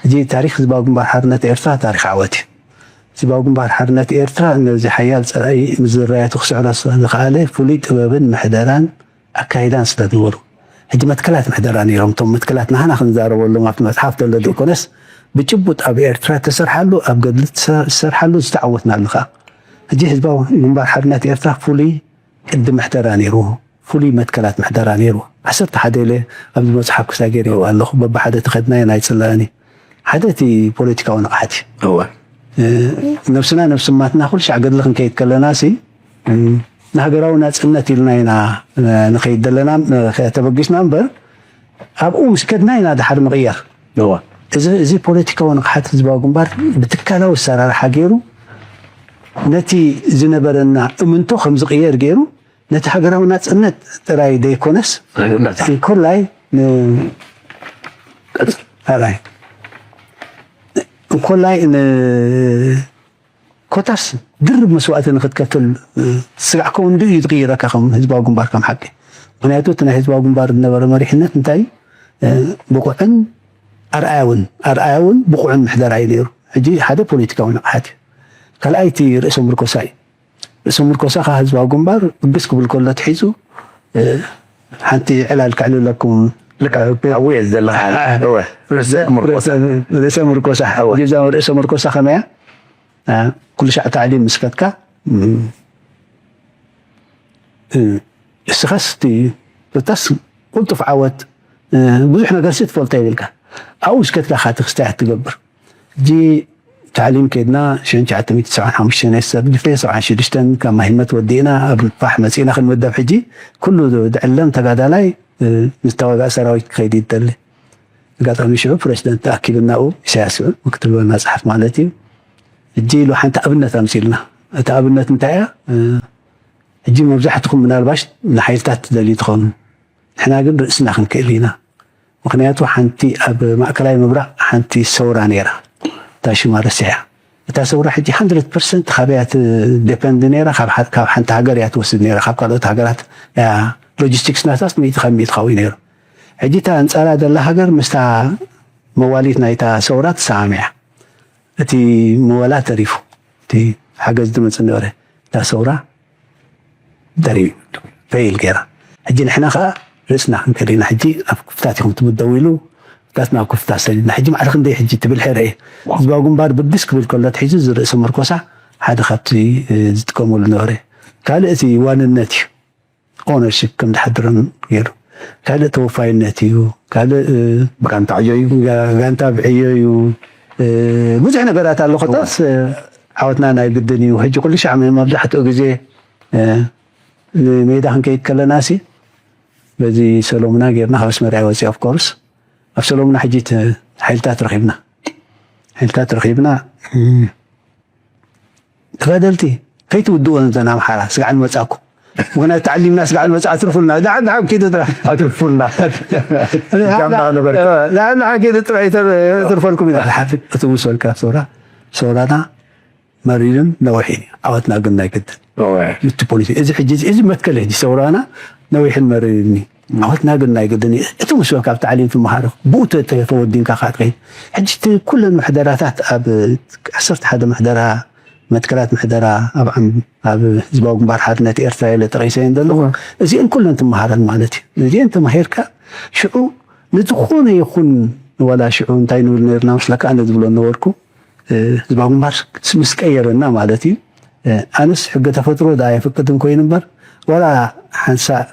D: ሕጂ ታሪክ ህዝባዊ ግንባር ሓርነት ኤርትራ ታሪክ ዓወት እዩ ህዝባዊ ግንባር ሓርነት ኤርትራ ነዚ ሓያል ፀላኢ ምዝራያቱ ክስዕሮ ዝኸኣለ ፍሉይ ጥበብን ምሕደራን ኣካይዳን ስለ ዝነበሩ ሕጂ መትከላት ምሕደራ ነይሮም እቶም መትከላት ንሓና ክንዛረበሎም ኣብቲ መፅሓፍ ዘሎ ዘይኮነስ ብጭቡጥ ኣብ ኤርትራ ተሰርሓሉ ኣብ ገድሊ ተሰርሓሉ ዝተዓወትናሉ ከዓ ሕጂ ህዝባዊ ግንባር ሓርነት ኤርትራ ፍሉይ ቅዲ ምሕደራ ነይሩ ፍሉይ መትከላት ምሕደራ ነይሩ 11 ኢለ ኣብዚ መፅሓፍ ክሳብ ገይረ ኣለኹ በብሓደ ተኸድናዮ ናይ ፅላእኒ ሓደ እቲ ፖለቲካዊ ንቕሓት እዩ ነብስና ነብስማትና ኩሉ ሻዕ ገድሊ ክንከይድ ከለና ንሃገራዊ ናፅነት ኢልና ኢና ንኸይድ ዘለና ተበጊስና እምበር ኣብኡ ምስ ከድና ኢና ድሓር ንቕየር እዚ ፖለቲካዊ ንቕሓት ህዝባዊ ግንባር ብትካላዊ ኣሰራርሓ ገይሩ ነቲ ዝነበረና እምንቶ ከም ዝቕየር ገይሩ ነቲ ሃገራዊ ናፅነት ጥራይ ዘይኮነስ እንኮላይ ኮታስ ድርብ መስዋእቲ ንክትከፍል ስጋዕከውን ድዩ ዝቕይረካ ከም ህዝባዊ ግንባር ከም ሓቂ ምክንያቱ እቲ ናይ ህዝባዊ ግንባር ዝነበረ መሪሕነት እንታይ ብቁዕን ኣርኣያውን ብቁዕን ምሕደራ እዩ ነይሩ حجي هذا بوليتيكا ونقحت كلايتي رئيس مركوساي رئيس مركوسا حزب جنبار بسكو بالكل تحيزو حنتي علال كعلو لكم
B: لك وين زلها هو
D: رئيس مركوسا جزا رئيس مركوسا خمية كل شيء تعليم مسكتك استخستي بتس قلت في عوت بزحنا قرصت فولتي لك أو سكت لها تختار تقبر جي تعليم كدنا شن تعتمد 59 سنة دفيس عن شدشتن كما همة ودينا بنفح مسينا خل مدة حجي كله دعلم تقادلاي مستوى سراويت خيدي الدل قاطع مشروع بريزيدنت تأكيد لنا سياسة مكتوب لنا صحف مالتي جي لو حنت أبنة تمثيلنا تأبنة متاعها جي مبزحتكم من الباش نحيلتات دليل تخون احنا قبل رأسنا خنكلينا مقنياتو حنتي أب مأكلاي مبرع حنتي سورة نيرة تاشي مارسيا تا سورة حجي 100% خبيات ديبند نيرة خاب حنت هاجر يتوسد نيرة خاب كالوت هاجرات يا لوجيستيكس ناساس ميت خوي نيرة حجي تا انسالا دلا هاجر مستا مواليت نايتا سورات سامع تي موالات تريفو تي حاجز دمت نيرة تا سورة دري فيل كيرا حجي نحنا خا رسنا نكرينا حجي كفتاتكم تبدويلو كاتنا كفتا سلينا حجي معرخ ندي حجي تبالحير ايه زباقون بار بدسك بالكلات حجي رئيس مركوسا حدا خبتي زدكم والنوري كالتي واننتي اونرشيب كم تحضرن غيرو كال توفاينتي كال
B: بغانتا عيو
D: غانتا بعيو بزح نغرات الله خطاس عاوتنا ناي بدني وحجي كل شيء عم مبدحت غزي ميدا هنكيت كلناسي بزي سلومنا غيرنا خمس مرعي وزي اوف كورس أفسلومنا حجيت حيلتات رخيبنا تفادلتي كيف تودوا أنت نام حالة سقعن مساكو وانا تعلمنا سقعن مساك ترفلنا نعم كده ترفلنا نعم كده ترفلكم إذا حافظ أتوبوس والكاسورة صورنا مريم نوحيني عوتنا قلنا كده متبوليتي إذا حجيت إذا ما تكلم دي صورنا نوحي المريمي عوتنا قلنا يقدني أنتم شو كاب تعليم في المحارة بوت تودين كخاطري حجت كل المحاضرات أب عصرت حدا محضرها متكلات محضرها أب زباق مبارحات نتي إرسال تريسين دلوا زين كل أنتم محارة مالتي زين أنتم هيركا شو ندخون يخون ولا شو نتاينو نيرنا مش لك أنا دبلون نوركو زباق مبارح مسكيرنا مالتي أنس حق تفترو داية فكتم كوين بر ولا حنسا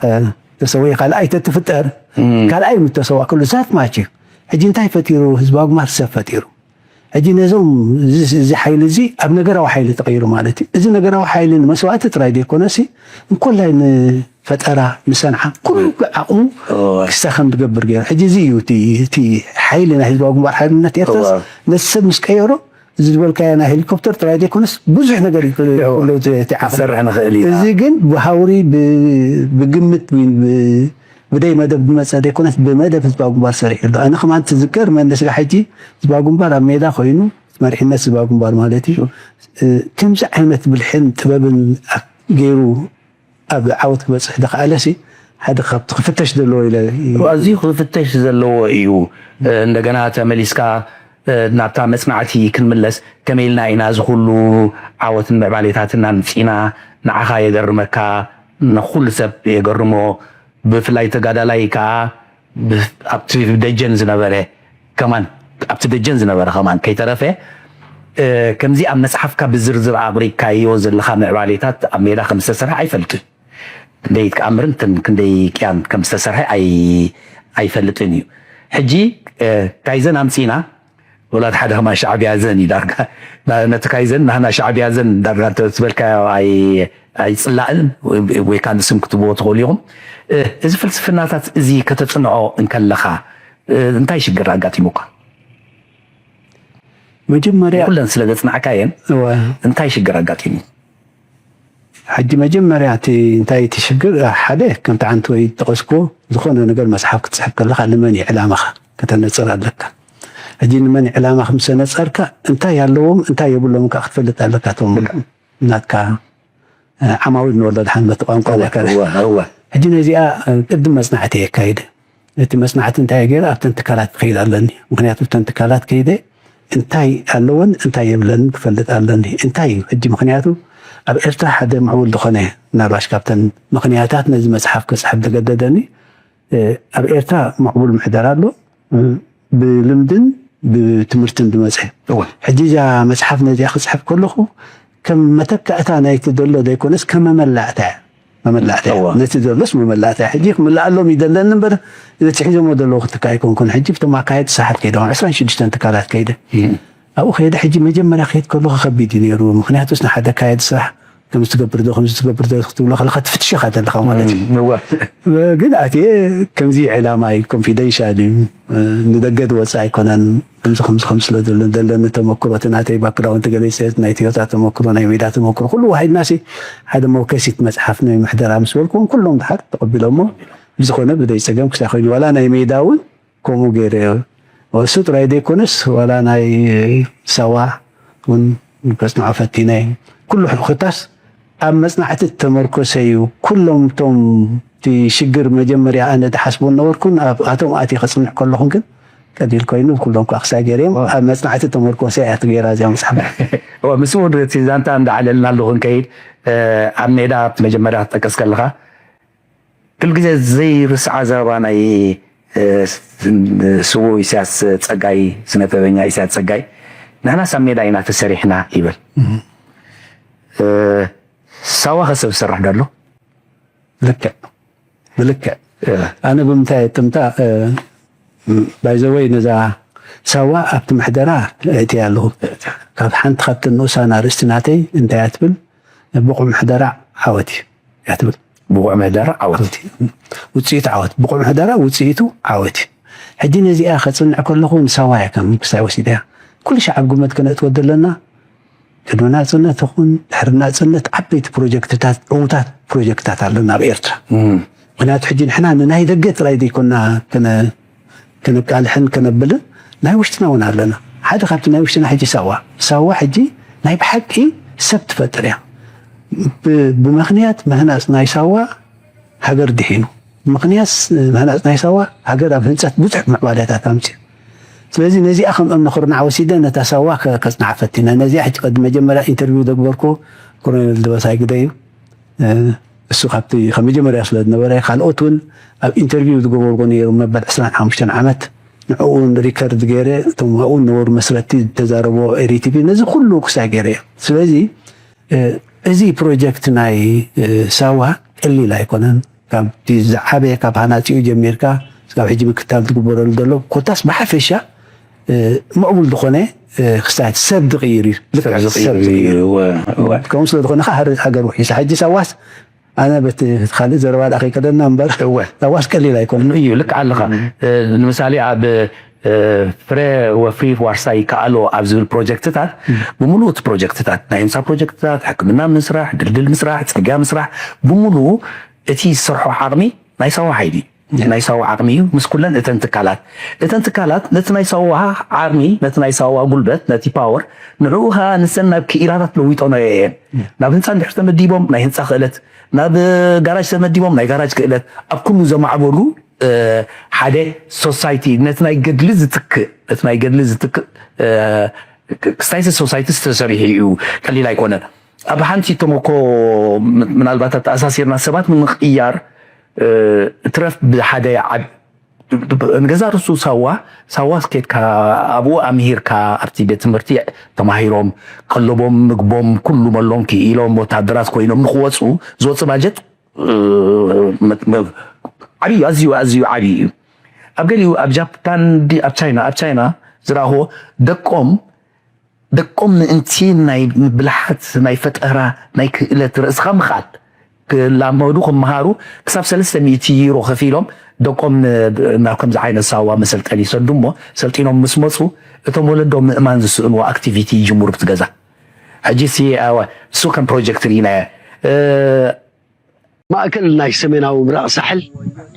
D: تسوي قال أي تتفتر قال أي متسوى كل ذات ماشي هجي انتهي فتيرو هزباق ما رسف فتيرو هجي نزوم زي حيل زي أبنى قرأ وحيل تغيروا مالتي إذا نقرأ وحيل مسوات ترايدي كونسي نقول إن فترة مسانحة كل عقوم استخدم تقبر غير هجي زيو تي حيلنا هزباق ما حيل نتيرتس نسب مسكيرو زي كان هليكوبتر ترايدي كونس بزح نقري لو تعافر عن غالي زي جن بحاوري بقمت بداي مدب بمسادة كونس بمدب زباق مبار سريع أنا خمان تذكر من الناس حجي زباق مبار ميدا خوينو مريح الناس زباق مبار مالتي كم زعمت بالحلم تباب غيرو أب عوض بس حدا قالسي هذا خط فتش دلو إلى
B: وأزي فتش دلو إيو عندنا تمليسكا نابتا مسمعتي كنملس كميلنا إنا زخلو عوض المعباليتاتنا نفسينا نعخا يقرمكا نخل سب يقرمو بفلاي تقادا لايكا أبتي دجنز نبره كمان أبتي دجنز نبره كمان كي ترفه كمزي أم نسحفكا بزرزر عبريكا يوزر لخا معباليتات أميلا خمسة سرح أي فلت ديك أمرنتن كندي كيان خمسة سرح أي فلتنيو حجي كايزن أمسينا ولاد حدا ما شعب يازن يدارك نتكايزن نحن شعب يازن دارك تسبلك أي صلاً وكان اسم كتبوا تقوليهم إذا فلسفناتات إزي كتتصنعوا إن كان لخا انتاي شجر عقاتي موقع
D: مجمرة
B: كلنا سلدتنا عكاين انتاي شجر عقاتي موقع
D: حجي مجمرة انتاي تشجر حدا كنت عنتو يتقسكو دخلنا نقول مسحاب كتسحب لخا لماني علامخ كتنصر لك أجين من علامة 5 نصرك أنت ياللوم أنت يقول لهم كأخفلت على كاتهم ناتك عماود نولد حنبة قانقا
B: هو
D: أجين زي قدم مصنعتي كايدة أنت مصنعت أنت غير أبتنتكالات خير لني ممكن تنتكالات كيدة እንታይ ኣለዎን እንታይ የብለን ክፈልጥ ኣለኒ እንታይ እዩ ሕጂ ምክንያቱ ኣብ ኤርትራ ሓደ ምዕቡል ዝኾነ ናባሽ ካብተን ምክንያታት ነዚ መፅሓፍ ክፅሕፍ ተገደደኒ ኣብ ኤርትራ ምዕቡል ምሕደር ኣሎ ብልምድን ብትምህርትን ዝመፅእ ሕጂ እዛ መፅሓፍ ነዚኣ ክፅሕፍ ከለኹ ከም መተካእታ ናይቲ ዘሎ ዘይኮነስ ከም መመላእታ ነቲ ዘሎስ መመላእታ ሕጂ ክምላኣሎም ይደለኒ እምበር ነቲ ሒዞሞ ዘለዉ ክትካ ኣይኮንኩን ሕጂ ብቶም ኣካየድ ሳሓት ከይደ 26 ትካላት ከይደ ኣብኡ ከይደ ሕጂ መጀመርያ ከይድ ከለኹ ከቢድ እዩ ነይሩ ምክንያቱ ስ ንሓደ ካየድ ስራሕ ከም ዝትገብር ዶ ክትብሎ ከለካ ትፍትሸኻ ዘለካ ማለት እዩ ግን ኣትየ ከምዚ ዕላማ እዩ ኮንፊደንሻል እዩ ንደገ ዝወፅእ ኣይኮነን ከምዚ ስለ ዘለኒ ተመክሮት ናተይ ባክግራውንድ ገለሰት ናይ ትዮታ ተመክሮ ናይ ሜዳ ተመክሮ ኩሉ ዋሂድናሲ ሓደ መውከሲት መፅሓፍ ናይ ምሕደራ ምስ በልኩም ኩሎም ድሓር ተቐቢሎሞ ብዝኾነ ብዘይፀገም ክሳይ ኮይኑ ዋላ ናይ ሜዳ እውን ከምኡ ገይረ እሱ ጥራይ ዘይኮነስ ዋላ ናይ ሰዋ እውን ከስንዖ ፈቲነ ኩሉ ሕኩታስ ኣብ መፅናዕቲ ተመርኮሰ እዩ ኩሎም እቶም እቲ ሽግር መጀመርያ ኣነ ዝሓስቦ ነበርኩን ኣቶም ኣትየ ከፅንዕ ከለኹን ግን ቀሊል ኮይኑ ኩሎም ከዓ ክሳይ ገይረ ኣብ መፅናዕቲ ተመርኮሰ እያ ትገይራ እዚኣ መፅሓፍ
B: ምስ ውድቲ ዛንታ እንዳዓለልና ኣለኹ ንከይድ ኣብ ሜዳ መጀመርያ ክትጠቀስ ከለካ ኩሉ ግዜ ዘይርስዓ ዘረባ ናይ ስቡ ኢሳያስ ፀጋይ ስነጥበበኛ ኢሳያስ ፀጋይ ንሕና ሳብ ሜዳ ኢና ተሰሪሕና ይብል ሳዋ ከሰብ ዝስራሕ ዳሎ ብልክዕ ኣነ ብምንታይ ጥምታ ባይዘወይ ነዛ ሳዋ ኣብቲ ምሕደራ እትያ ኣለኹ ካብ ሓንቲ ካብተን ንኡሳና ርእስቲ ናተይ እንታይ እያ ትብል ብቑዕ ምሕደራ ዓወት እያ ትብል ብቑዕ ምሕደራ ዓወት ውፅኢቱ ዓወት ብቑዕ ምሕደራ ውፅኢቱ ዓወት ሕጂ ነዚኣ ከፅንዕ ከለኹ ንሳዋ እያ ከም ክሳይ ወሲዳ እያ ኩሉ ሻዕ ጉመት ከነእትወ ዘለና ቅድሚ ናፅነት ይኹን ድሕሪ ናፅነት ዓበይቲ ፕሮጀክትታት ዕዉታት ፕሮጀክትታት ኣለና ኣብ ኤርትራ ምክንያቱ ሕጂ ንሕና ንናይ ደገ ጥራይ ዘይኮና ከነቃልሕን ከነብልን ናይ ውሽጥና እውን ኣለና ሓደ ካብቲ ናይ ውሽጥና ሕጂ ሳዋ ሕጂ ናይ ብሓቂ ሰብ ትፈጥር እያ ብምክንያት ምህናፅ ናይ ሳዋ ሃገር ድሒኑ ብምክንያት ምህናፅ ናይ ሳዋ ሃገር ኣብ ህንፀት ብዙሕ ምዕባለታት ኣምፅኡ ስለዚ ነዚኣ ከም እምኒ ክርናዕ ወሲደ ነታ ሳዋ ከፅናዕ ፈቲና ነዚኣ ሕጂ ቅድሚ መጀመርያ ኢንተርቪው ዘግበርኩ ኮሎኔል ደበሳይ ግደ እዩ እሱ ካብቲ ከም መጀመርያ ስለ ዝነበረ ካልኦት እውን ኣብ ኢንተርቪው ዝገበርዎ ነይሩ መበል 25 ዓመት ንዕኡን ሪከርድ ገይረ እቶም ኣብኡ ነበሩ መስረቲ ተዛረቦ ኤሪቲቪ ነዚ ኩሉ ክሳይ ገይረ እየ ስለዚ እዚ ፕሮጀክት ናይ ሳዋ ቀሊል ኣይኮነን ካብቲ ዝዓበየ ካብ ሃናፂኡ ጀሚርካ እስካብ ሕጂ ምክታል ትግበረሉ ዘሎ ኮታስ ብሓፈሻ ምዕቡል ዝኾነ ክሳይ ሰብ ዝቕይር እዩ ከምኡ ስለ ዝኾነ ከዓ ሃገር ውሒሳ ሕጂ ሳዋስ ኣነ በቲ ካልእ ዘረባ ዳ ከይከደና እምበር ሳዋስ ቀሊል ኣይኮነን እዩ ልክ ኣለኻ ንምሳሌ ኣብ ፍሬ ወፍሪ ዋርሳይ ከኣሎ ኣብ ዝብል ፕሮጀክትታት ብምሉእ እቲ ፕሮጀክትታት ናይ ህንፃ ፕሮጀክትታት ሕክምና ምስራሕ ድልድል ምስራሕ ፅርግያ ምስራሕ ብምሉእ እቲ ዝሰርሖ ዓቕሚ ናይ ሳዋ ሓይሊ ናይ ሳዋ ዓቕሚ እዩ ምስ ኩለን እተን ትካላት ነቲ ናይ ሳዋ ዓቕሚ ነቲ ናይ ሳዋ ጉልበት ነቲ ፓወር ንዕኡ ከዓ ንሰን ናብ ክኢላታት ለዊጦም እየን ናብ ህንፃ እንድሕር ተመዲቦም ናይ ህንፃ ክእለት ናብ ጋራጅ ተመዲቦም ናይ ጋራጅ ክእለት ኣብ ኩሉ ዘማዕበሉ ሓደ ሶሳይቲ ነቲ ናይ ገድሊ ዝትክእ ክስታይስ ሶሳይቲ ዝተሰሪሑ እዩ ቀሊል ኣይኮነን ኣብ ሓንቲ ተመኮ ምናልባት ተኣሳሲርና ሰባት ምንቅያር ትረፍ ብሓደ ንገዛ ርሱ ሳዋ ስኬትካ ኣብኡ ኣምሂርካ ኣብቲ ቤት ትምህርቲ ተማሂሮም ቀለቦም ምግቦም ኩሉ መሎም ክኢሎም ወታደራት ኮይኖም ንክወፁ ዝወፅእ ባጀት ዓብዩ ኣዝዩ ዓብዩ እዩ ኣብ ገሊኡ ኣብ ጃፓን ኣብ ቻይና ዝረኣኽቦ ደቆም ምእንቲ ናይ ብልሓት ናይ ፈጠራ ናይ ክእለት ርእስኻ ምኻድ ክላመዱ ክመሃሩ ክሳብ 300 ዩሮ ከፊሎም ደቆም ናብ ከምዚ ዓይነት ሳዋ መሰልጠኒ ይሰዱ እሞ ሰልጢኖም ምስ መፁ እቶም ወለዶም ምእማን ዝስእንዎ ኣክቲቪቲ ይጅምሩ ብቲ ገዛ ሕጂ እሱ ከም ፕሮጀክት ርኢና
C: ማእከል ናይ ሰሜናዊ ምብራቕ ሳሕል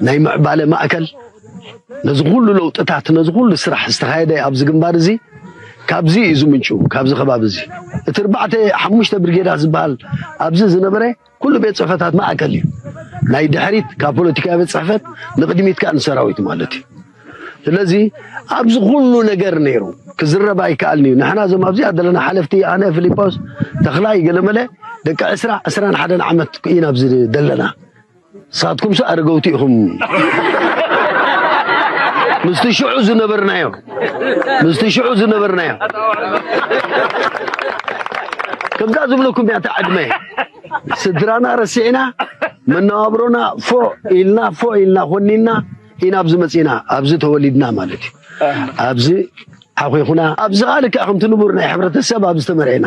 C: ናይ ምዕባለ ማእከል ነዚ ኩሉ ለውጥታት ነዚ ኩሉ ስራሕ ዝተኻየደ ኣብዚ ግንባር እዚ ካብዚ እዩ ዝምንጩ ካብዚ ከባቢ እዚ እቲ 4-5 ብርጌዳት ዝበሃል ኣብዚ ዝነበረ ኩሉ ቤት ፅሕፈታት ማእከል እዩ ናይ ድሕሪት ካብ ፖለቲካ ቤት ፅሕፈት ንቅድሚት ከዓ ንሰራዊት ማለት እዩ ስለዚህ ኣብዚ ኩሉ ነገር ነይሩ ክዝረባ ይከኣልኒ ንሕና ዞም ኣብዚ ኣለና ሓለፍቲ ኣነ ፊሊጶስ ተኽላይ ገለመለ ደቂ 21 ዓመት ኢና ኣብዚ ዘለና ሳትኩም ሰ ኣረገውቲ ኢኹም ምስቲ ሽዑ ዝነበርናዮ ከምዛ ዝብለኩም እያ ተዓድመ ስድራና ረሲዕና መነባብሮና ፎ ኢልና ኮኒና ኢና ኣብዚ መፂና ኣብዚ ተወሊድና ማለት እዩ ኣብዚ ሓኺኹና ኣብዚ ኻልክ ከምቲ ንቡር ናይ ሕብረተሰብ ኣብዚ ተመርዒና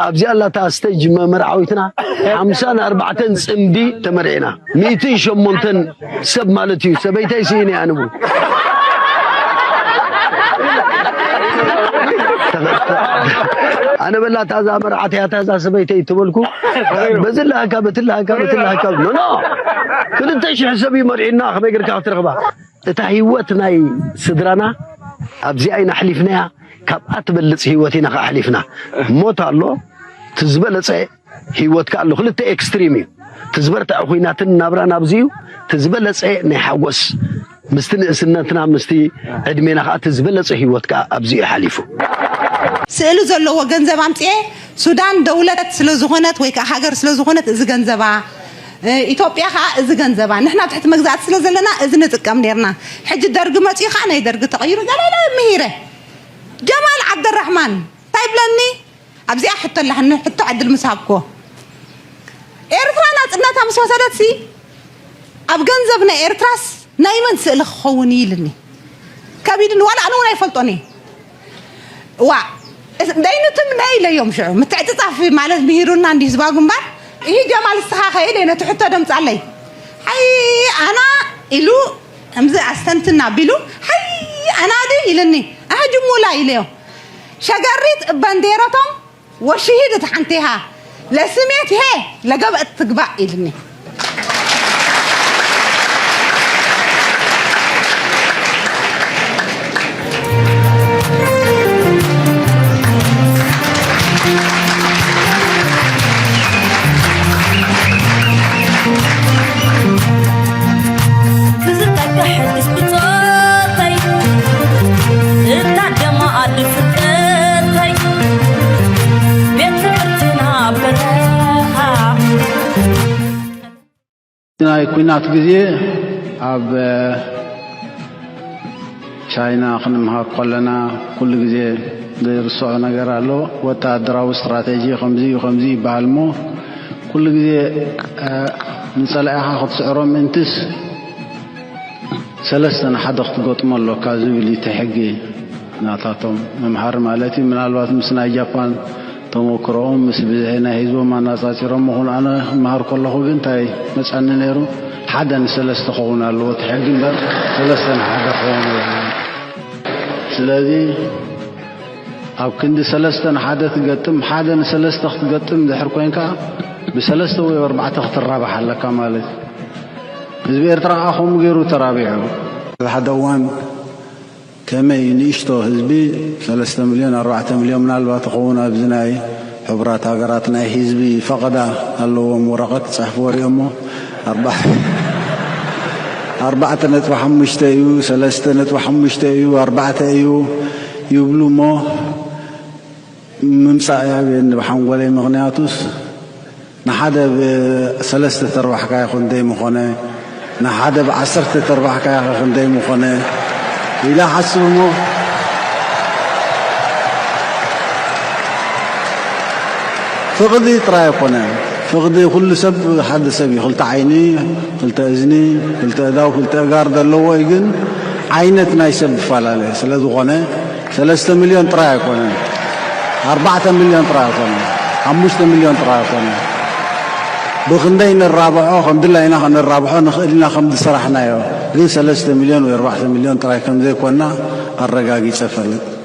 C: ኣብዚ ኣላታ ስቴጅ መመርዓዊትና 54 ፅምዲ ተመርዒና 108 ሰብ ማለት እዩ ሰበይታይ ሲኢነ ኣንቡ أنا بالله تازا مرعت يا تازا سبيتي تبلكو بزلها كابتلها نو كل انت ايش حسابي مرعينا خما يقرك ترغبا تهيوتنا سدرانا ابزي اين حلفنا كابات بلص هيوتنا حلفنا موت الله تزبلص هيوتك الله خلت اكستريمي تزبرت اخويناتن نابرانا ابزيو تزبلص ني حوس مستنسنتنا مستي ادمينا خا تزبلص هيوتك ابزي حليفو
E: سئلو زلو ገንዘብ አምጪ ሱዳን ደውለት ስለዝኾነት ወይ ከሀገር ስለዝኾነት እዚ ገንዘባ ኢትዮጵያ ኻ እዚ ገንዘባ ንሕና ትሕት መግዛት ስለዘለና እዚ ንጥቀም ነርና ሕጂ ደርግ መጪ ኻ ናይ ደርግ ተቀይሩ ገለለ ምሂረ ጀማል ዓብድራህማን ታይብለኒ ኣብዚኣ ሕተላህን ሕቶ ዕድል ምሳብኮ ኤርትራ ናጽነታ ምስ ወሰደት ሲ ኣብ ገንዘብና ኤርትራስ ናይ መን ስእሊ ክኸውን ይልኒ ከቢድን ወላ ኣነ ናይ ፈልጦኒ ዋ داينتم نايله يوم شعو متعتصف مالت بيرونا عندي زبا غمبار ايه جمال السخاخه ايه تحطو دمص علي حي انا الو امز استنتنا بيلو حي انا دي يلني اهجموا لا يليو شجرت بانديرتهم وشهيدت حنتها لسميت هي لقبت تقبع يلني
F: كنا تجزي أب شاينا خن مهار قلنا كل جزي درسونا جرالو وتدراو استراتيجية خمزي بعلمو كل جزي نسألها خد سعرهم منتس ثلاثة حد أخت قط مالو كازو اللي تحقي نعطاتهم مهار مالتي من الوقت مسنا جابان تموكرهم مسبزهنا هيزو ما ناساتيرهم مهون أنا مهار كله هو جنتاي مسألنا نيرو حدا ثلاثة خونا لو تحقين بس ثلاثة حدا خونا سلادي أو كند ثلاثة حدا تقدم حدا ثلاثة تقدم ذحر كوينكا بثلاثة وأربعة تخت الرابع على كمالت زبير ترى أخوهم غيرو ترابيعه هذا وان كما ينيشتو حزبي 3 مليون 4 مليون من البات خونا بزناي حبرات هاجراتنا حزبي فقد الله ورقة صحفور يومه 4.5 أيو 3.5 أيو 4 أيو يبلو مو ممسايا بين بحنقولي مغنياتوس نحدا ب3 أرباع كاي خندي مخونه نحدا ب10 أرباع كاي خندي مخونه إلى حسبمو فقدي ترايقنا فقدي كل سب حد سبي قلت عيني قلت أذني قلت أداو قلت أقارد اللو يجن عينتنا يسب فلالة 3 مليون ترايقنا 4 مليون ترايقنا 5 مليون ترايقنا بخندين الرابع الحمد لله إنا خن الرابع إلنا خمد صرحنا يو غير 3 مليون و4 مليون ترايقنا ذي كنا الرجاجي سفلت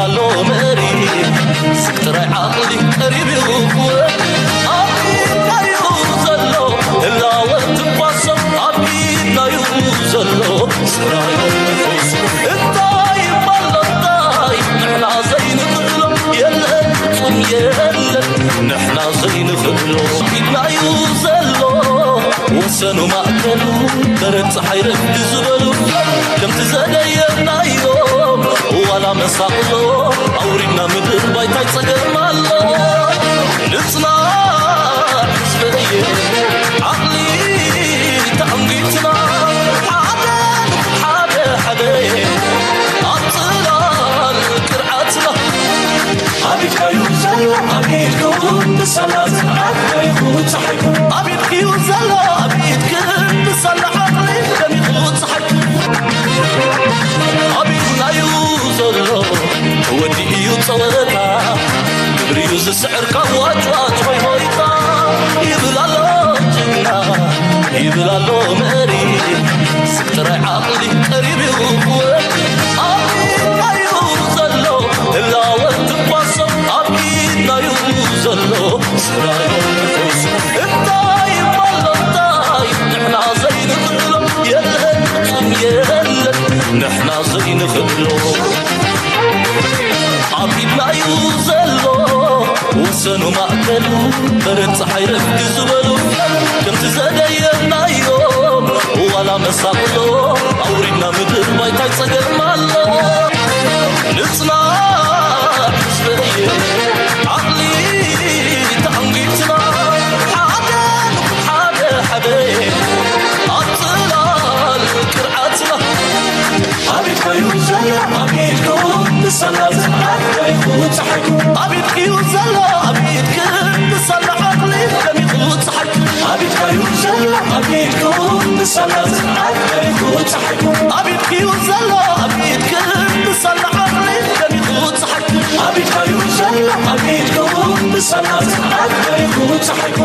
A: يبلالو مري سكتر عقلي قريب يوقوه أبي لا يوزلو إلا وقت بصم أبي لا يوزلو سراي نفوس الطاي بلا الطاي نحنا زين خلو يلا يلا نحنا زين خلو أبي لا يوزلو وسنو ما أكلو درت حيرك تزبلو كم تزدينا يوم ولا مساقلو أورينا مدر بايتا يتسقم الله نصنع حسبية عقلي تعمقيتنا حدا أطلال كرعاتنا عبيد يوزل عبيد كون بصلاة عبيد يفوت صحيح عبيد يوزل عبيد كون بصلاة عقلي كم يفوت صحيح عبيد لا يوزل ودي يوصلتا بريوز السعر كواج واج هاي هايتا يبلالو جنا يبلالو مري ستر عقلي قريب يوقوه عبيد لا يوزلو إلا وقت بصم عبيد لا يوزلو سراي نفوس الطاي بلا الطاي نحنا زين خلو يلا يلا نحنا زين خلو عبيد لا يوزلو وسنو ما أكلو برد حيرك تزبلو كنت زدينا يوم ولا مساقلو أورينا مدر بايتا يتسقم الله نصنع حسبية عقلي تعمقيتنا حدا أطلال كرعاتنا عبيد يوزل عبيد كون بصلاة عبيد يفوت صحيح عبيد يوزل عبيد كون بصلاة عقلي كم يفوت صحيح عبيد يوزل عبيد كون بصلاة عبيد يفوت صحيح عبيد يوزل عبيد كون بصلاة عقلي كم يفوت صحيح عبيد يوزل عبيد كون بصلاة عبيد يفوت صحيح